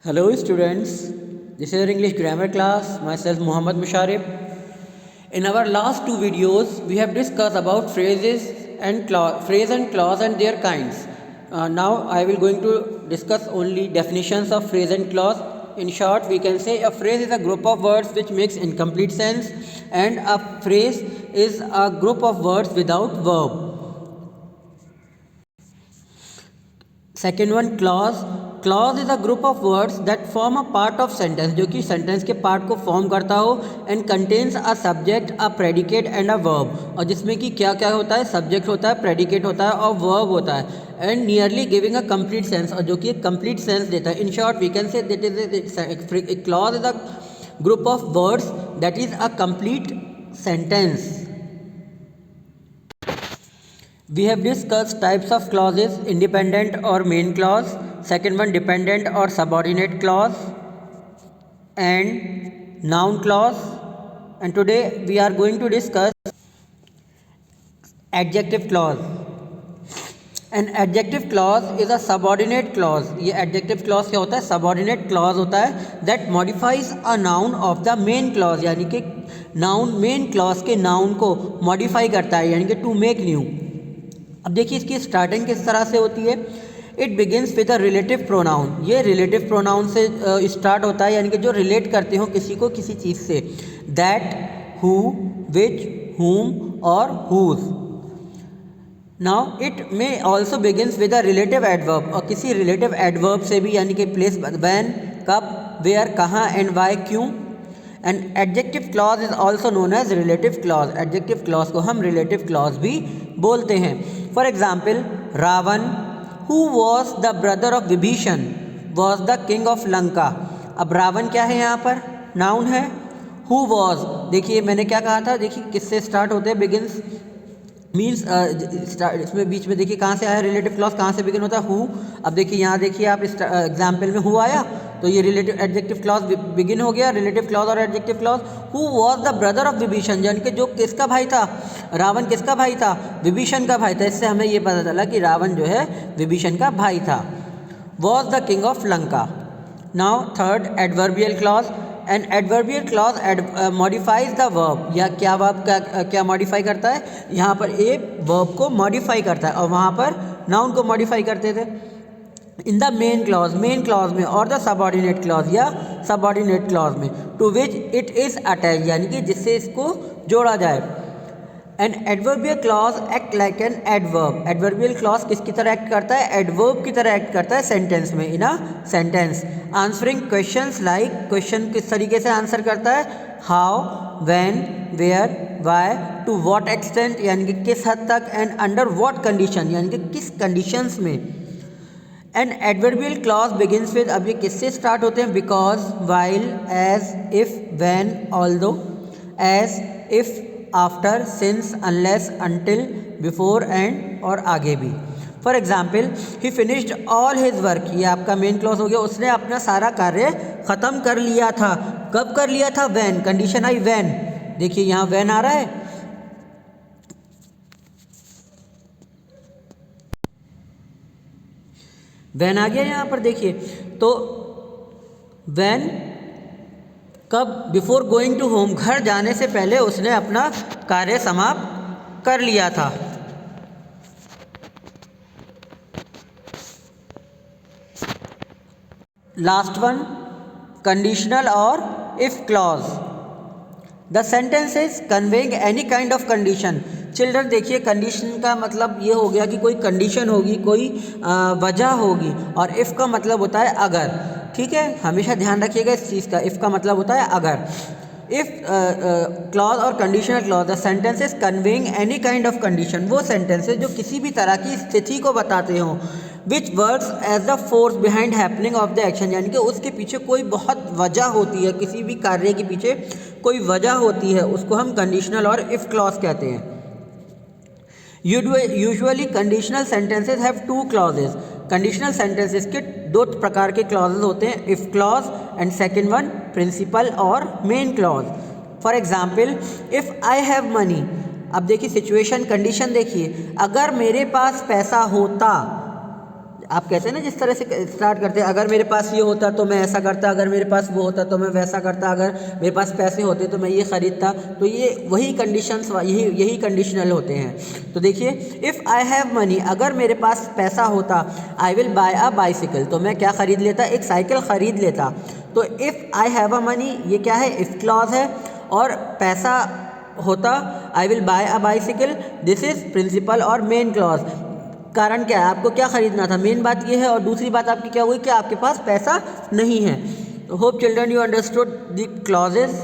Hello students, this is our English grammar class, myself Muhammad Musharif. In our last two videos, we have discussed about phrases and phrase and clause and their kinds. Now I will going to discuss only definitions of phrase and clause. In short, we can say a phrase is a group of words which makes incomplete sense, and a phrase is a group of words without verb. Second one clause. Clause is a group of words that form a part of sentence, जो कि sentence के part को form करता हो, and contains a subject, a predicate and a verb. और जिसमें कि क्या क्या होता है, सब्जेक्ट होता है, प्रेडिकेट होता है और वर्ब होता है, and nearly giving a complete sense, और जो कि एक कंप्लीट सेंस देता है. In short we can say that is clause is a group of words that is a complete sentence. We have discussed types of clauses: independent or main clause, second one dependent or subordinate clause, and noun clause. And today we are going to discuss adjective clause. An adjective clause is a subordinate clause. ये adjective clause क्या होता है? Subordinate clause होता है that modifies a noun of the main clause, यानी कि noun main clause के noun को modify करता है, यानी कि to make new. अब देखिए इसकी स्टार्टिंग किस तरह से होती है. It begins with a relative pronoun. ये रिलेटिव प्रोनाउन से स्टार्ट होता है, यानी कि जो रिलेट करते हो किसी को किसी चीज़ से. दैट, हु, विच, हुम और whose. Now it may also begins with a relative adverb, और किसी रिलेटिव एडवर्ब से भी, यानी कि प्लेस, व्हेन, कब, वेयर, कहाँ, एंड वाई, क्यों. And adjective clause is also known as relative clause. Adjective clause को हम रिलेटिव क्लॉज भी बोलते हैं. For example, Ravan, who was the brother of Vibhishan, was the king of Lanka. अब रावण क्या है यहाँ पर? नाउन है. हु वॉज, देखिए मैंने क्या कहा था, देखिए किससे स्टार्ट होते हैं, बिगिन्स मीन्स इसमें बीच में देखिए कहाँ से आया रिलेटिव क्लॉज, कहाँ से बिगिन होता है? हु. अब देखिए यहाँ देखिए आप एग्जाम्पल में हु आया, तो ये रिलेटिव एडजेक्टिव क्लॉज बिगिन हो गया, रिलेटिव क्लॉज और adjective clause. Who was the brother of Vibhishan, यानी कि जो किसका भाई था? रावण किसका भाई था? विभीषण का भाई था. इससे हमें ये पता चला कि रावण जो है विभीषण का भाई था. Was the king of Lanka. Now third, adverbial clause. An adverbial clause modifies the verb. या क्या वर्ब क्या मॉडिफाई करता है? यहाँ पर ए वर्ब को मॉडिफाई करता है, और वहाँ पर नाउन को मॉडिफाई करते थे. इन द मेन क्लॉज में, और द सबऑर्डिनेट क्लॉज या सबऑर्डिनेट क्लॉज में, to which it is attach, यानी कि जिससे इसको जोड़ा जाए. An adverbial clause act like an adverb. Adverbial clause किसकी तरह एक्ट करता है? एडवर्ब की तरह एक्ट करता है सेंटेंस में, in a sentence. Answering questions like, question किस तरीके से आंसर करता है? How, when, where, why, to what extent, यानी कि किस हद तक, एंड अंडर व्हाट कंडीशन, यानी कि किस कंडीशंस में. An adverbial clause begins with, अब ये किससे स्टार्ट होते हैं? Because, while, as, if, when, although, as, if, after, since, unless, until, before, and और आगे भी. For example, he finished all his work. ये आपका मेन क्लॉज हो गया. उसने अपना सारा कार्य ख़त्म कर लिया था. कब कर लिया था? व्हेन. Condition I when. देखिए यहाँ व्हेन आ रहा है. व्हेन आ गया यहाँ पर, देखिए. तो व्हेन कब? Before going to home. घर जाने से पहले उसने अपना कार्य समाप्त कर लिया था. लास्ट वन, कंडीशनल और if clause. The sentence is conveying any kind of condition. Children देखिए, कंडीशन का मतलब ये हो गया कि कोई कंडीशन होगी, कोई वजह होगी, और इफ़ का मतलब होता है अगर. ठीक है, हमेशा ध्यान रखिएगा इस चीज़ का. इफ़ का मतलब होता है अगर. इफ़ क्लॉज और conditional clause, the sentence is conveying any kind of condition. वो सेंटेंसेज जो किसी भी तरह की स्थिति को बताते हों. Which works as the force behind happening of the action, यानी कि उसके पीछे कोई बहुत वजह होती है, किसी भी कार्य के पीछे कोई वजह होती है, उसको हम कंडीशनल और इफ़ क्लॉज कहते हैं. Usually conditional sentences have two clauses. Conditional sentences के दो प्रकार के क्लॉजेज होते हैं, if clause and second one principal और main clause. For example, if I have money. अब देखिए सिचुएशन, कंडीशन देखिए. अगर मेरे पास पैसा होता, आप कहते हैं ना जिस तरह से स्टार्ट करते हैं, अगर मेरे पास ये होता तो मैं ऐसा करता, अगर मेरे पास वो होता तो मैं वैसा करता, अगर मेरे पास पैसे होते तो मैं ये ख़रीदता। तो ये वही कंडीशंस, यही कंडीशनल होते हैं। तो देखिए, इफ़ आई हैव मनी, अगर मेरे पास पैसा होता, I will buy a bicycle, तो मैं क्या ख़रीद लेता, एक साइकिल ख़रीद लेता। तो if I have a money, ये क्या है, इफ़ क्लॉज है, और पैसा होता, I will buy a bicycle, this is principal और मेन क्लॉज। कारण क्या है, आपको क्या ख़रीदना था, मेन बात ये है, और दूसरी बात आपकी क्या हुई कि आपके पास पैसा नहीं है। Hope children you understood the clauses.